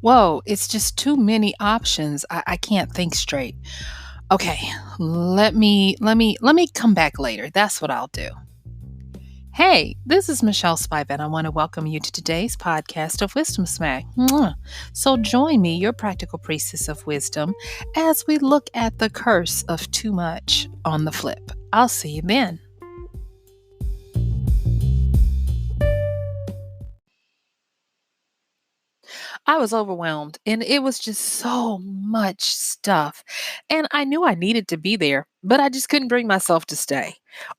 Whoa, it's just too many options. I can't think straight. Okay, let me come back later. That's what I'll do. Hey, this is MichelleSpiva, and I want to welcome you to today's podcast of Wisdom Smack. Mwah. So join me, your practical priestess of wisdom, as we look at the curse of too much on the flip. I'll see you then. I was overwhelmed and it was just so much stuff. And I knew I needed to be there, but I just couldn't bring myself to stay.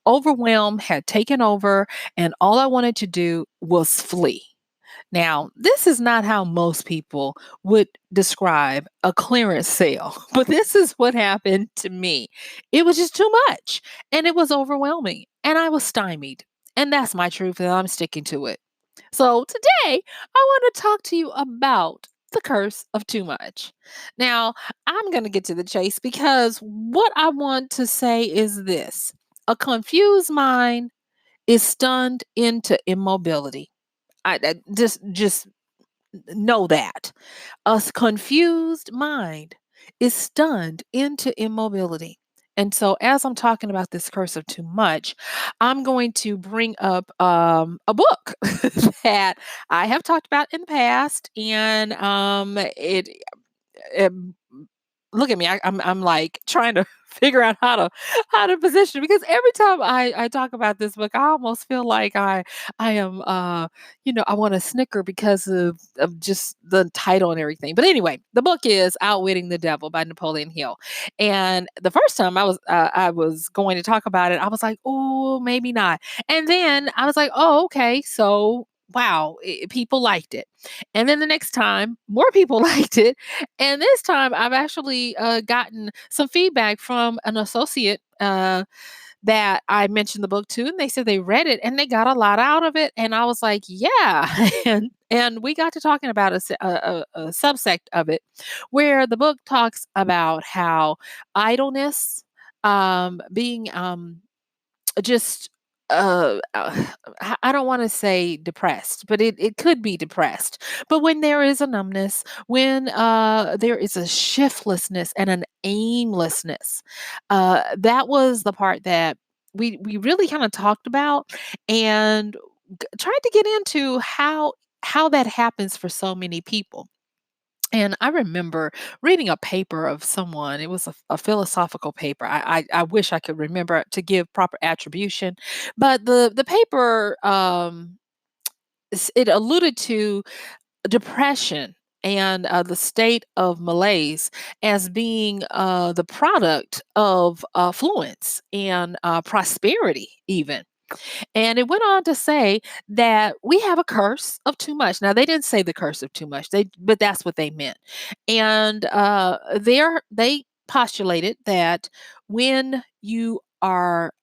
Overwhelm had taken over, and all I wanted to do was flee. Now, this is not how most people would describe a clearance sale, but this is what happened to me. It was just too much and it was overwhelming and I was stymied. And that's my truth and I'm sticking to it. So today, I want to talk to you about the curse of too much. Now, I'm going to get to the chase because what I want to say is this: a confused mind is stunned into immobility. I just know that. Confused mind is stunned into immobility. And so, as I'm talking about this curse of too much, I'm going to bring up a book that I have talked about in the past, and it look at me. I'm like trying to figure out how to position it because every time I talk about this book, I almost feel like I am I want to snicker because of just the title and everything. But anyway, the book is Outwitting the Devil by Napoleon Hill. And the first time I was going to talk about it, I was like, oh, maybe not. And then I was like, oh, okay, so wow, people liked it. And then the next time, more people liked it, and this time I've actually gotten some feedback from an associate that I mentioned the book to, and they said they read it and they got a lot out of it. And I was like, yeah. And we got to talking about a subsect of it where the book talks about how idleness, being just I don't want to say depressed, but it could be depressed. But when there is a numbness, when there is a shiftlessness and an aimlessness, that was the part that we really kind of talked about and tried to get into how that happens for so many people. And I remember reading a paper of someone. It was a philosophical paper. I wish I could remember to give proper attribution, but the paper it alluded to depression and the state of malaise as being the product of affluence and prosperity, even. And it went on to say that we have a curse of too much. Now they didn't say the curse of too much, but that's what they meant. And they postulated that when you are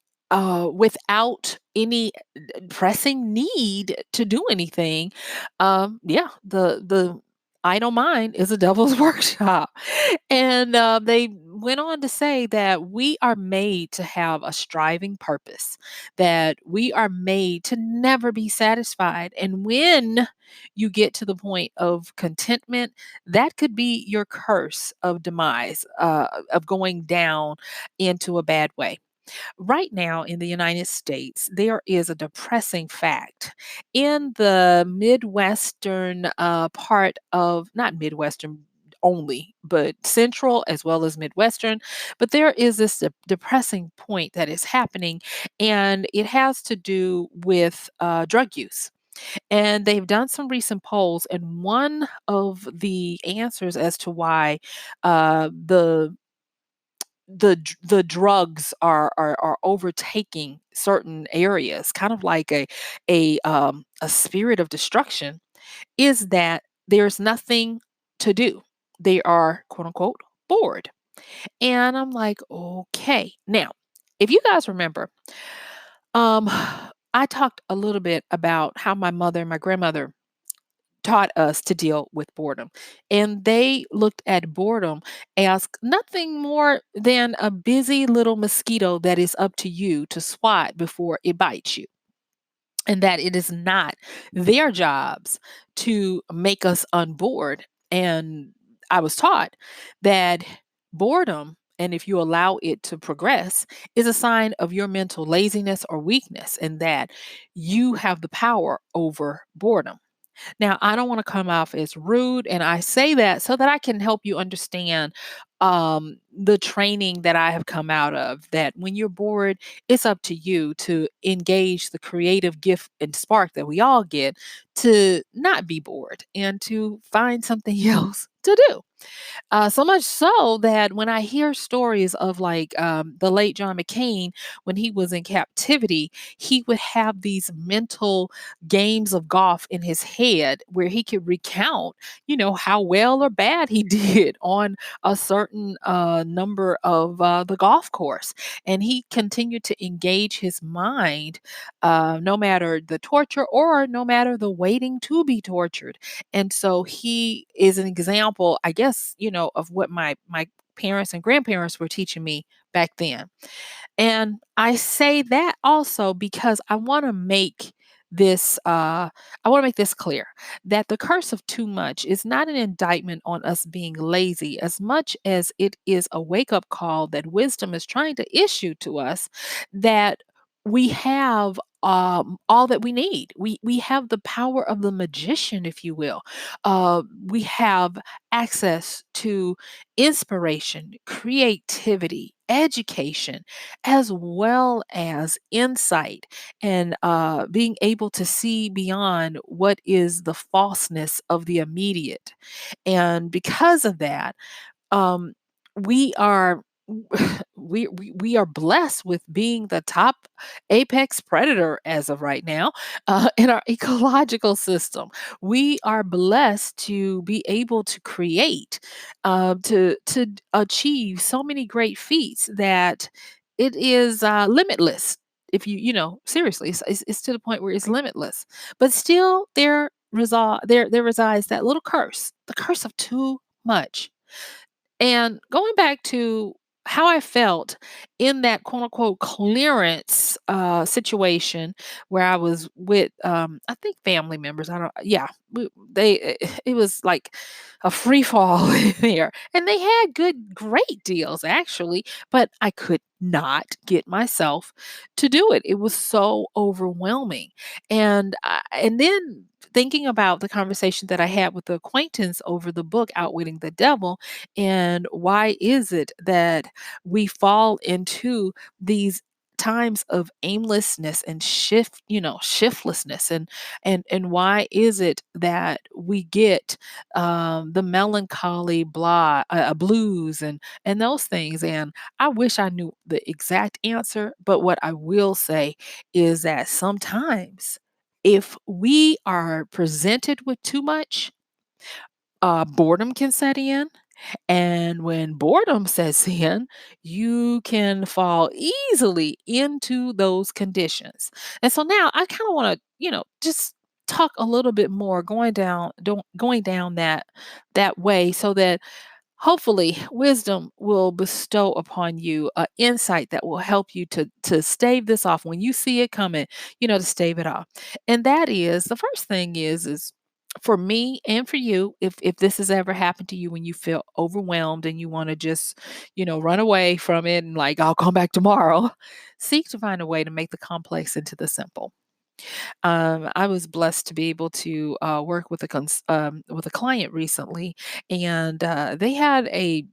without any pressing need to do anything, yeah, the idle mind is a devil's workshop. And they went on to say that we are made to have a striving purpose, that we are made to never be satisfied. And when you get to the point of contentment, that could be your curse of demise, of going down into a bad way. Right now in the United States, there is a depressing fact. In the Midwestern part of, not Midwestern only, but central as well as Midwestern. But there is this depressing point that is happening, and it has to do with drug use. And they've done some recent polls, and one of the answers as to why the drugs are overtaking certain areas, kind of like a spirit of destruction, is that there's nothing to do. They are quote unquote bored. And I'm like, okay. Now, if you guys remember, um, I talked a little bit about how my mother and my grandmother taught us to deal with boredom. And they looked at boredom as nothing more than a busy little mosquito that is up to you to swat before it bites you. And that it is not their jobs to make us unbored. And I was taught that boredom, and if you allow it to progress, is a sign of your mental laziness or weakness, and that you have the power over boredom. Now, I don't want to come off as rude, and I say that so that I can help you understand the training that I have come out of. That when you're bored, it's up to you to engage the creative gift and spark that we all get to not be bored and to find something else to do. So much so that when I hear stories of like the late John McCain, when he was in captivity, he would have these mental games of golf in his head where he could recount, how well or bad he did on a certain number of the golf course. And he continued to engage his mind no matter the torture or no matter the waiting to be tortured. And so he is an example, I guess, of what my parents and grandparents were teaching me back then. And I say that also because I want to make this clear that the curse of too much is not an indictment on us being lazy as much as it is a wake-up call that wisdom is trying to issue to us, that we have all that we need. We have the power of the magician, if you will. We have access to inspiration, creativity, education, as well as insight and being able to see beyond what is the falseness of the immediate. And because of that, um, we are we are blessed with being the top apex predator as of right now in our ecological system. We are blessed to be able to create, to achieve so many great feats that it is limitless. If seriously, it's to the point where it's limitless. But still, there resides that little curse, the curse of too much. And going back to how I felt in that quote unquote clearance situation where I was with, I think family members. I don't, yeah, it was like a free fall in there. And they had great deals actually, but I could not get myself to do it. It was so overwhelming. And then thinking about the conversation that I had with the acquaintance over the book Outwitting the Devil, and why is it that we fall into these times of aimlessness and shiftlessness, and why is it that we get the melancholy blues and those things. And I wish I knew the exact answer, but what I will say is that sometimes if we are presented with too much, boredom can set in, and when boredom sets in, you can fall easily into those conditions. And so now I kind of want to, just talk a little bit more going down that way so that hopefully wisdom will bestow upon you insight that will help you to stave this off when you see it coming, to stave it off. And that is the first thing is for me and for you, if this has ever happened to you when you feel overwhelmed and you want to just, run away from it and like, I'll come back tomorrow, seek to find a way to make the complex into the simple. I was blessed to be able to work with with a client recently, and they had a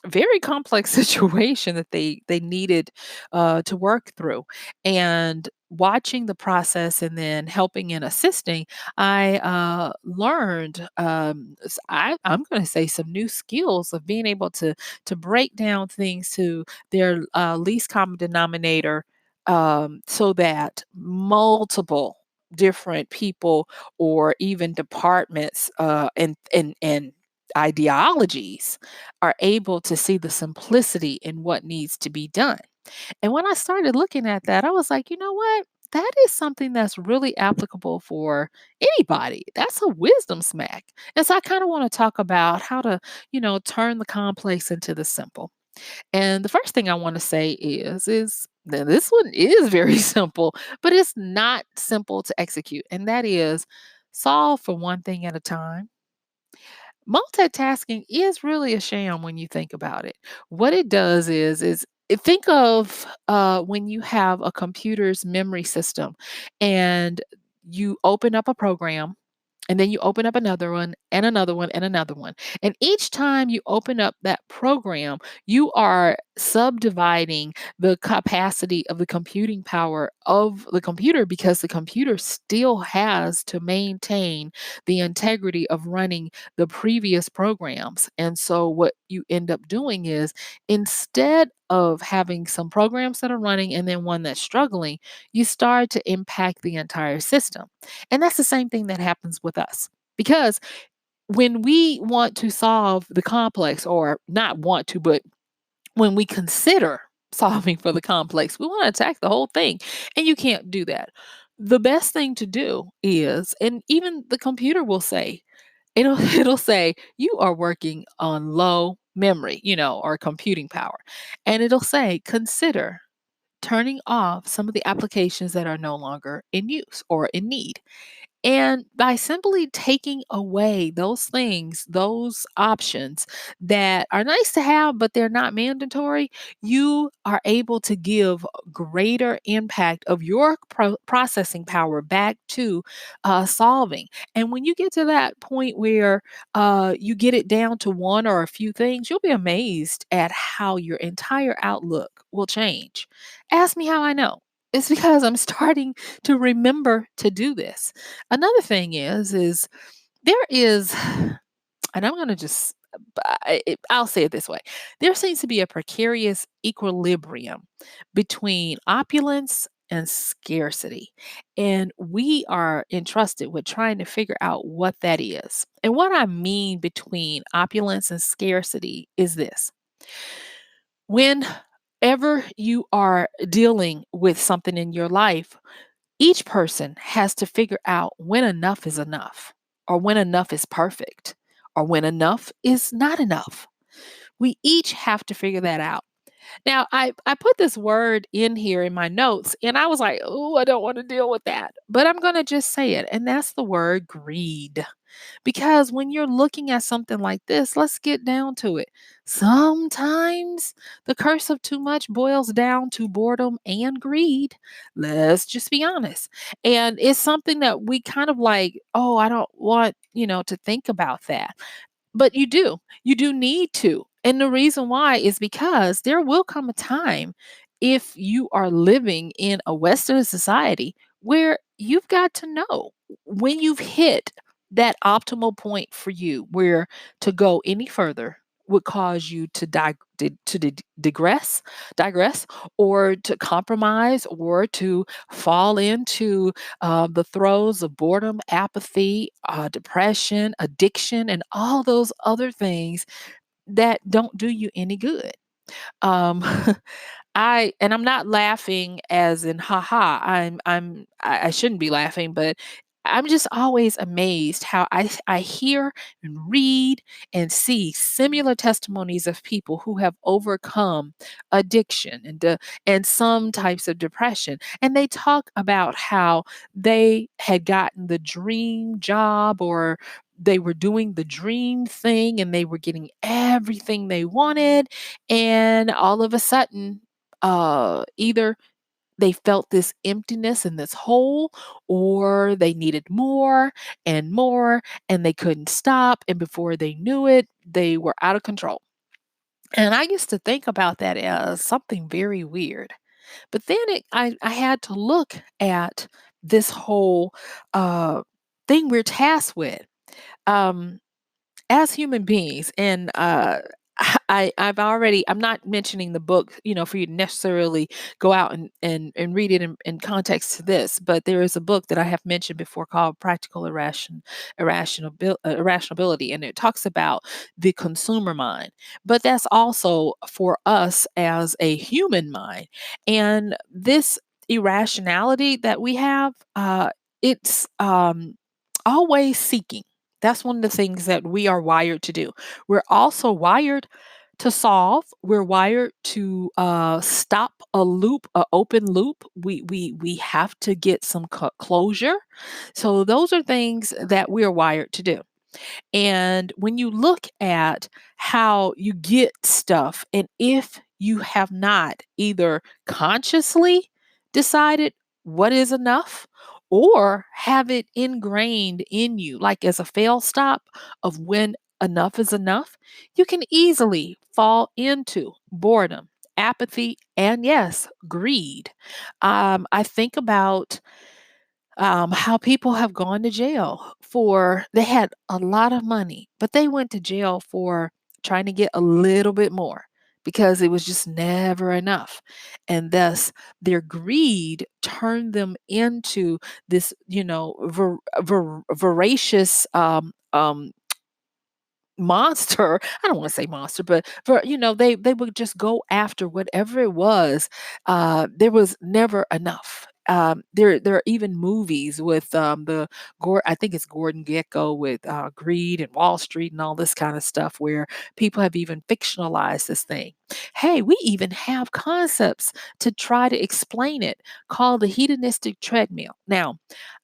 very complex situation that they needed to work through. And watching the process and then helping and assisting, I learned I'm going to say some new skills of being able to break down things to their least common denominator, so that multiple different people or even departments and ideologies are able to see the simplicity in what needs to be done. And when I started looking at that, I was like, you know what? That is something that's really applicable for anybody. That's a wisdom smack. And so I kind of want to talk about how to, turn the complex into the simple. And the first thing I want to say is that this one is very simple, but it's not simple to execute. And that is solve for one thing at a time. multitasking is really a sham when you think about it. What it does think of when you have a computer's memory system and you open up a program and then you open up another one and another one and another one. And each time you open up that program, you are subdividing the capacity of the computing power of the computer because the computer still has to maintain the integrity of running the previous programs. And so, what you end up doing is instead of having some programs that are running and then one that's struggling, you start to impact the entire system. And that's the same thing that happens with us. Because when we want to solve the complex, or not want to, but when we consider solving for the complex, we want to attack the whole thing. And you can't do that. The best thing to do is, and even the computer will say, it'll say, you are working on low memory, or computing power. And it'll say, consider turning off some of the applications that are no longer in use or in need. And by simply taking away those things, those options that are nice to have, but they're not mandatory, you are able to give greater impact of your processing power back to solving. And when you get to that point where you get it down to one or a few things, you'll be amazed at how your entire outlook will change. Ask me how I know. It's because I'm starting to remember to do this. Another thing is there is, and I'm going to just, I'll say it this way. There seems to be a precarious equilibrium between opulence and scarcity. And we are entrusted with trying to figure out what that is. And what I mean between opulence and scarcity is this: whenever you are dealing with something in your life, each person has to figure out when enough is enough, or when enough is perfect, or when enough is not enough. We each have to figure that out. Now, I put this word in here in my notes, and I was like, oh, I don't want to deal with that. But I'm going to just say it, and that's the word greed. Because when you're looking at something like this, let's get down to it. Sometimes the curse of too much boils down to boredom and greed. Let's just be honest. And it's something that we kind of like, oh, I don't want, to think about that. But you do. You do need to. And the reason why is because there will come a time, if you are living in a Western society, where you've got to know when you've hit that optimal point for you, where to go any further would cause you to digress, or to compromise, or to fall into the throes of boredom, apathy, depression, addiction, and all those other things that don't do you any good. Um, I'm not laughing as in haha. I shouldn't be laughing, but I'm just always amazed how I hear and read and see similar testimonies of people who have overcome addiction and some types of depression. And they talk about how they had gotten the dream job, or they were doing the dream thing, and they were getting everything they wanted, and all of a sudden, either they felt this emptiness and this hole, or they needed more and more, and they couldn't stop. And before they knew it, they were out of control. And I used to think about that as something very weird. But then I had to look at this whole uh, thing we're tasked with. Um, as human beings, and I'm not mentioning the book, for you to necessarily go out and read it in context to this, but there is a book that I have mentioned before called Practical Irrationality, and it talks about the consumer mind. But that's also for us as a human mind. And this irrationality that we have, it's always seeking. That's one of the things that we are wired to do. We're also wired to solve. We're wired to stop a loop, a open loop. We have to get some closure. So those are things that we are wired to do. And when you look at how you get stuff, and if you have not either consciously decided what is enough or have it ingrained in you, like as a fail stop of when enough is enough, you can easily fall into boredom, apathy, and yes, greed. I think about how people have gone to jail for they had a lot of money, but they went to jail for trying to get a little bit more because it was just never enough. And thus their greed turned them into this, voracious monster. I don't want to say monster, but they would just go after whatever it was. There was never enough. There are even movies with I think it's Gordon Gekko with Greed and Wall Street and all this kind of stuff where people have even fictionalized this thing. Hey, we even have concepts to try to explain it called the hedonistic treadmill. Now,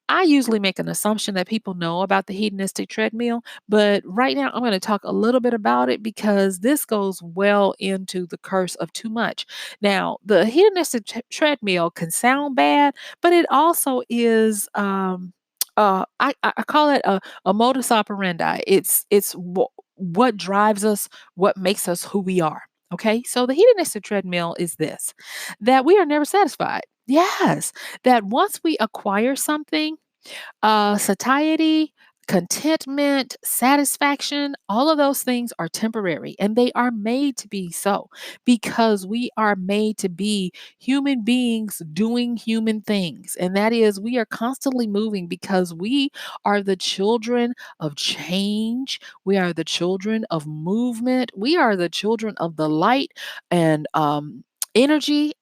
I usually make an assumption that people know about the hedonistic treadmill, but right now I'm going to talk a little bit about it because this goes well into the curse of too much. Now, the hedonistic treadmill can sound bad, but it also is. I call it a modus operandi. It's what drives us, what makes us who we are. Okay, so the hedonistic treadmill is this: that we are never satisfied. Yes, that once we acquire something, satiety, contentment, satisfaction, all of those things are temporary and they are made to be so because we are made to be human beings doing human things. And that is, we are constantly moving because we are the children of change. We are the children of movement. We are the children of the light and energy.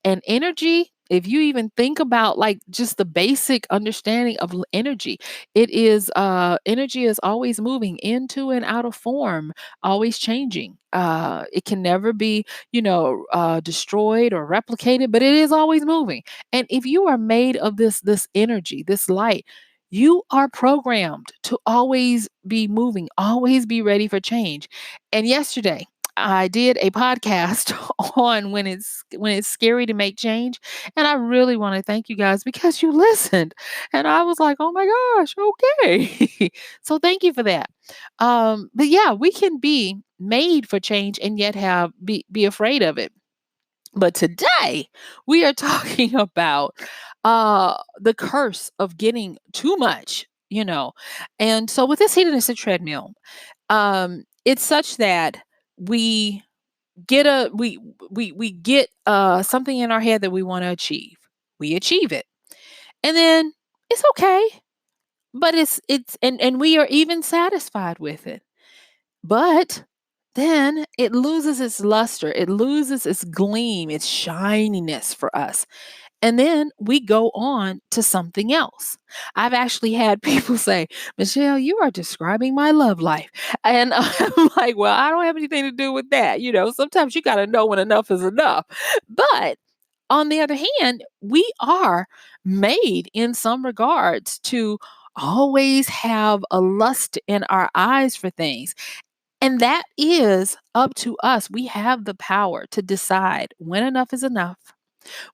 If you even think about like just the basic understanding of energy, energy is always moving into and out of form, always changing. It can never be destroyed or replicated, but it is always moving. And if you are made of this energy, this light, you are programmed to always be moving, always be ready for change. And yesterday I did a podcast on when it's scary to make change, and I really want to thank you guys because you listened. And I was like, "Oh my gosh, okay." So thank you for that. But yeah, we can be made for change and yet have be afraid of it. But today we are talking about the curse of getting too much, you know. And so with this hedonistic treadmill, it's such that we get a we get something in our head that we want to achieve. We achieve it. And then it's okay, but it's and we are even satisfied with it. But then it loses its luster, it loses its gleam, its shininess for us. And then we go on to something else. I've actually had people say, Michelle, you are describing my love life. And I'm like, well, I don't have anything to do with that. Sometimes you got to know when enough is enough. But on the other hand, we are made in some regards to always have a lust in our eyes for things. And that is up to us. We have the power to decide when enough is enough,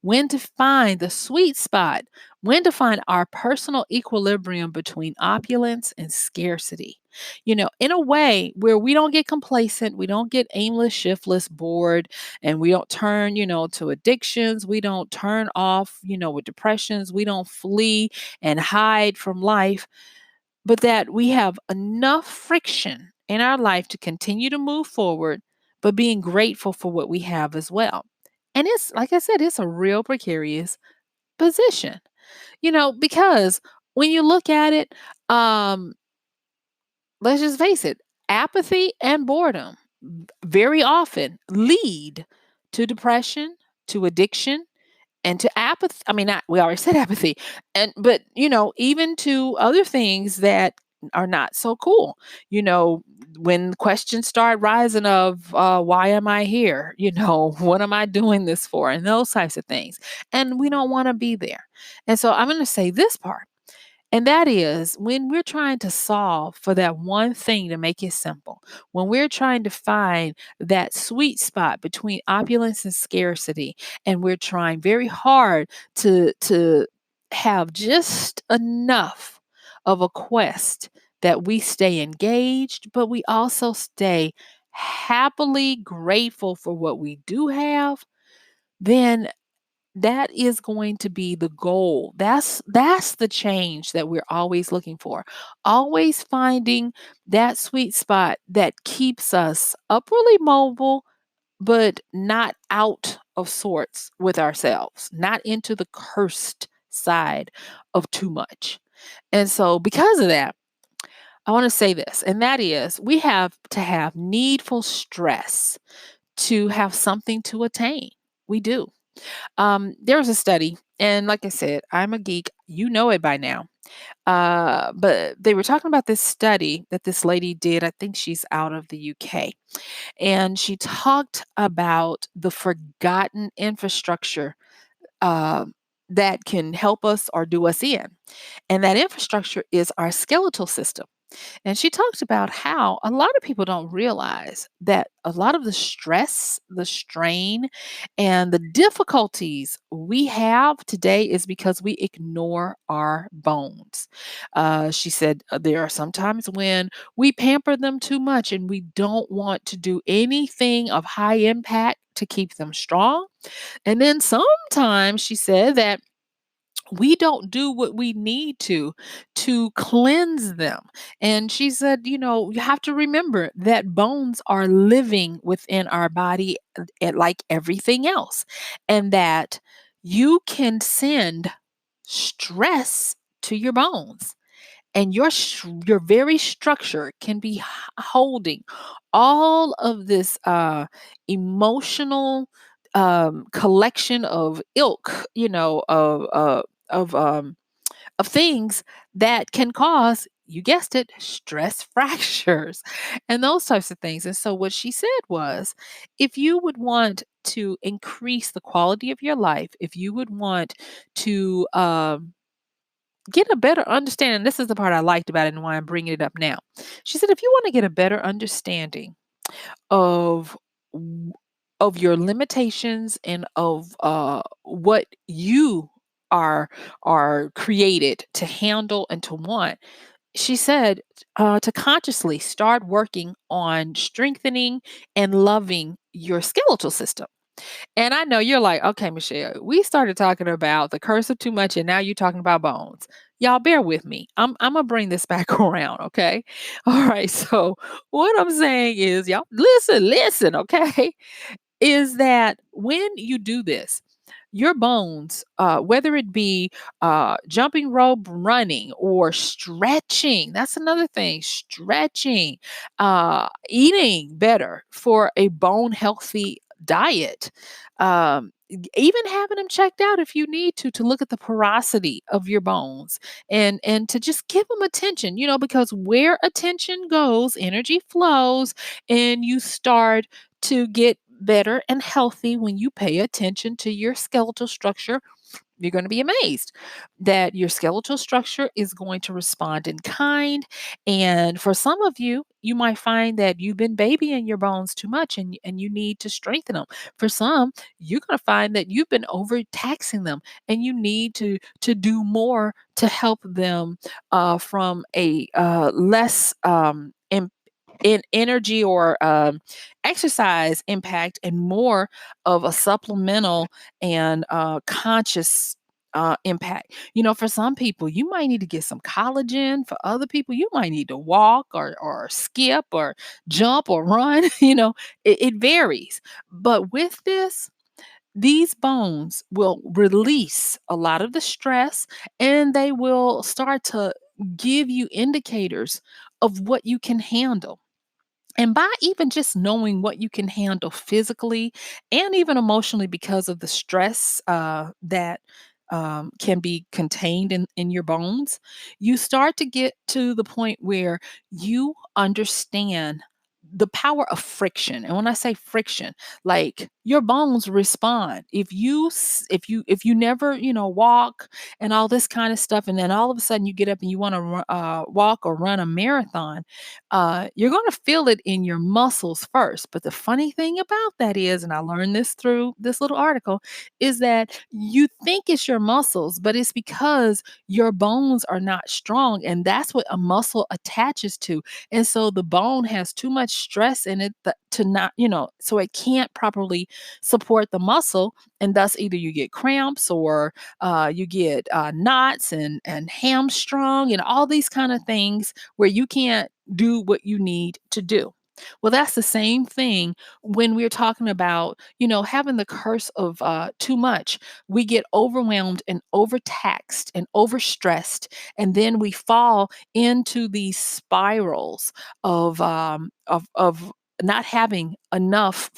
when to find the sweet spot, when to find our personal equilibrium between opulence and scarcity. In a way where we don't get complacent, we don't get aimless, shiftless, bored, and we don't turn, to addictions. We don't turn off, with depressions. We don't flee and hide from life, but that we have enough friction in our life to continue to move forward, but being grateful for what we have as well. And it's like I said, it's a real precarious position, because when you look at it, um, let's just face it, apathy and boredom very often lead to depression, to addiction, and to apathy. I mean, not, we already said apathy, but even to other things that are not so cool. You know, when questions start rising of why am I here? What am I doing this for? And those types of things. And we don't want to be there. And so I'm going to say this part. And that is when we're trying to solve for that one thing to make it simple, when we're trying to find that sweet spot between opulence and scarcity, and we're trying very hard to have just enough of a quest that we stay engaged, but we also stay happily grateful for what we do have, then that is going to be the goal. That's the change that we're always looking for. Always finding that sweet spot that keeps us upwardly mobile, but not out of sorts with ourselves, not into the cursed side of too much. And so because of that, I want to say this, and that is we have to have needful stress to have something to attain. We do. There was a study, and like I said, I'm a geek. You know it by now. But they were talking about this study that this lady did. I think she's out of the UK. And she talked about the forgotten infrastructure uh, that can help us or do us in. And that infrastructure is our skeletal system. And she talks about how a lot of people don't realize that a lot of the stress, the strain, and the difficulties we have today is because we ignore our bones. She said there are some times when we pamper them too much and we don't want to do anything of high impact to keep them strong. And then sometimes she said that we don't do what we need to cleanse them. And she said, you have to remember that bones are living within our body like everything else, and that you can send stress to your bones, and your very structure can be holding all of this emotional collection of ilk, of of things that can cause, you guessed it, stress fractures and those types of things. And so what she said was, if you would want to increase the quality of your life, if you would want to get a better understanding, this is the part I liked about it and why I'm bringing it up now. She said, if you want to get a better understanding of w- of your limitations and of what you are are created to handle and to want, she said, to consciously start working on strengthening and loving your skeletal system. And I know you're like, okay, Michelle, we started talking about the curse of too much, and now you're talking about bones. Y'all bear with me. I'm gonna bring this back around, okay? All right. So what I'm saying is, y'all listen, okay? Is that when you do this, your bones, whether it be jumping rope, running, or stretching, that's another thing, stretching, eating better for a bone healthy diet, even having them checked out if you need to look at the porosity of your bones, and to just give them attention, because where attention goes, energy flows, and you start to get better and healthy when you pay attention to your skeletal structure. You're going to be amazed that your skeletal structure is going to respond in kind. And for some of you, you might find that you've been babying your bones too much, and you need to strengthen them. For some, you're going to find that you've been overtaxing them and you need to do more to help them from a less in energy or exercise impact, and more of a supplemental and conscious impact. For some people, you might need to get some collagen. For other people, you might need to walk or skip or jump or run. It varies. But with this, these bones will release a lot of the stress, and they will start to give you indicators of what you can handle. And by even just knowing what you can handle physically and even emotionally because of the stress that can be contained in your bones, you start to get to the point where you understand the power of friction. And when I say friction, like your bones respond. If you never, walk and all this kind of stuff, and then all of a sudden you get up and you want to walk or run a marathon, you're going to feel it in your muscles first. But the funny thing about that is, and I learned this through this little article, is that you think it's your muscles, but it's because your bones are not strong, and that's what a muscle attaches to. And so the bone has too much stress in it to not, so it can't properly support the muscle, and thus either you get cramps or you get knots and hamstrung and all these kind of things where you can't do what you need to do. Well, that's the same thing when we're talking about, having the curse of too much. We get overwhelmed and overtaxed and overstressed, and then we fall into these spirals of not having enough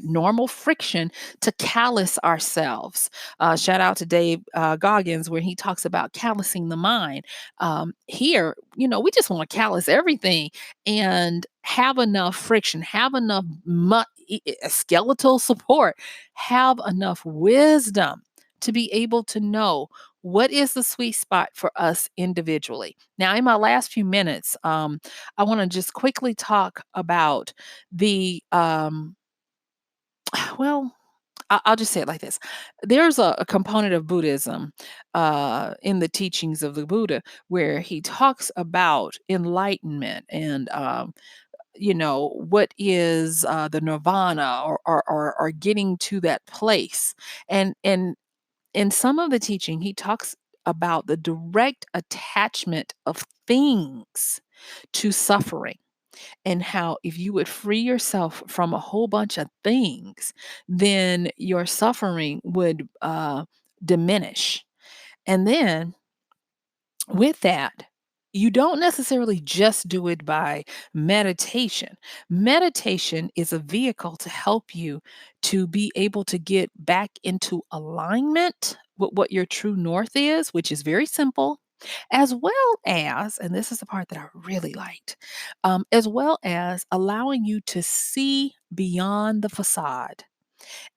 normal friction to callous ourselves. Shout out to Dave Goggins, where he talks about callousing the mind. Here, we just want to callous everything and have enough friction, have enough skeletal support, have enough wisdom to be able to know what is the sweet spot for us individually. Now, in my last few minutes, I want to just quickly talk about the well, I'll just say it like this. There's a component of Buddhism in the teachings of the Buddha where he talks about enlightenment and what is the nirvana or getting to that place. And in some of the teaching, he talks about the direct attachment of things to suffering, and how if you would free yourself from a whole bunch of things, then your suffering would diminish. And then with that, you don't necessarily just do it by meditation. Meditation is a vehicle to help you to be able to get back into alignment with what your true north is, which is very simple, as well as, and this is the part that I really liked, as well as allowing you to see beyond the facade.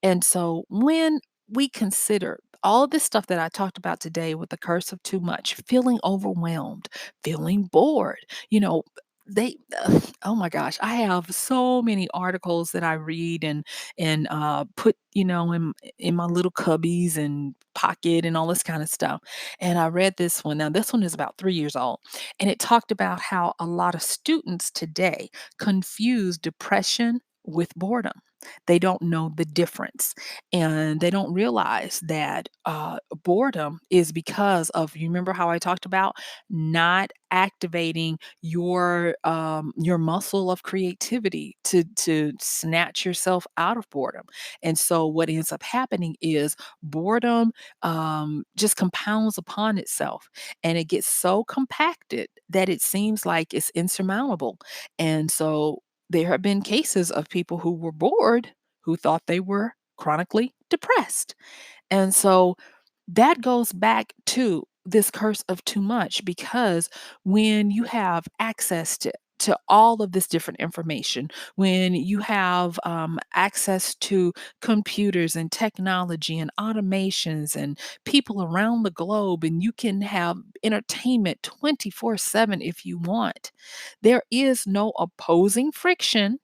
And so when we consider all of this stuff that I talked about today with the curse of too much, feeling overwhelmed, feeling bored, they oh my gosh, I have so many articles that I read and put, in my little cubbies and pocket and all this kind of stuff. And I read this one. Now this one is about 3 years old, and it talked about how a lot of students today confuse depression with boredom. They don't know the difference, and they don't realize that boredom is because of, you remember how I talked about not activating your muscle of creativity to snatch yourself out of boredom. And so what ends up happening is boredom just compounds upon itself, and it gets so compacted that it seems like it's insurmountable. And so there have been cases of people who were bored who thought they were chronically depressed. And so that goes back to this curse of too much, because when you have access to all of this different information, when you have access to computers and technology and automations and people around the globe, and you can have entertainment 24/7 if you want, there is no opposing friction,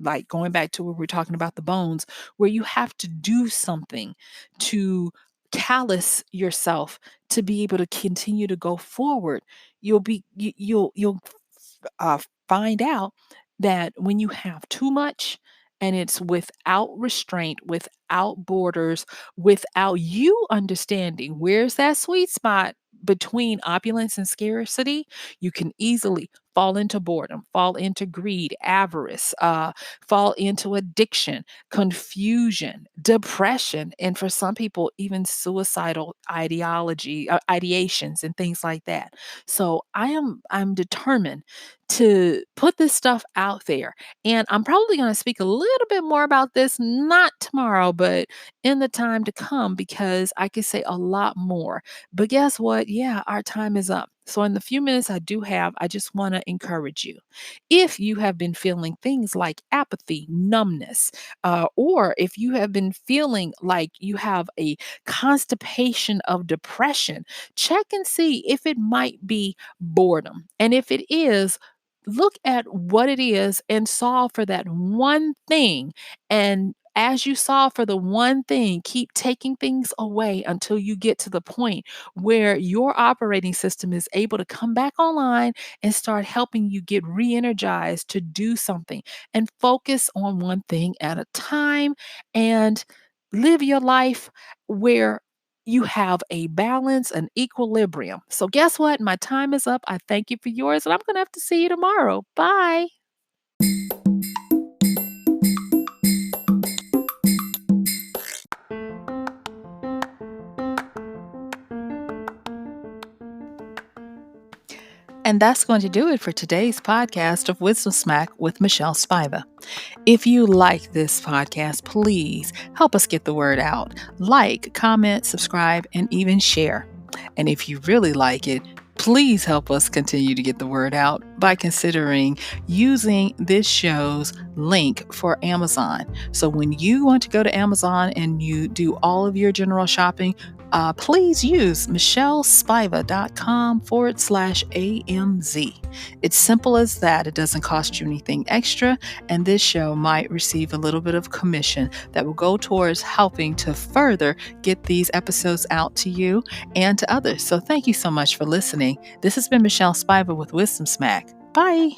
like going back to where we're talking about the bones, where you have to do something to callous yourself to be able to continue to go forward. You'll uh, find out that when you have too much and it's without restraint, without borders, without you understanding where's that sweet spot between opulence and scarcity, you can easily fall into boredom, fall into greed, avarice, fall into addiction, confusion, depression, and for some people, even suicidal ideations and things like that. So I'm determined to put this stuff out there. And I'm probably going to speak a little bit more about this, not tomorrow, but in the time to come, because I could say a lot more. But guess what? Yeah, our time is up. So, in the few minutes I do have, I just want to encourage you. If you have been feeling things like apathy, numbness, or if you have been feeling like you have a constipation of depression, check and see if it might be boredom. And if it is, look at what it is and solve for that one thing. And as you solve for the one thing, keep taking things away until you get to the point where your operating system is able to come back online and start helping you get re energized to do something and focus on one thing at a time and live your life where you have a balance, an equilibrium. So, guess what? My time is up. I thank you for yours, and I'm going to have to see you tomorrow. Bye. And that's going to do it for today's podcast of Wisdom Smack with Michelle Spiva. If you like this podcast, please help us get the word out. Like, comment, subscribe, and even share. And if you really like it, please help us continue to get the word out by considering using this show's link for Amazon. So when you want to go to Amazon and you do all of your general shopping, please use MichelleSpiva.com/AMZ. It's simple as that. It doesn't cost you anything extra, and this show might receive a little bit of commission that will go towards helping to further get these episodes out to you and to others. So thank you so much for listening. This has been Michelle Spiva with Wisdom Smack. Bye.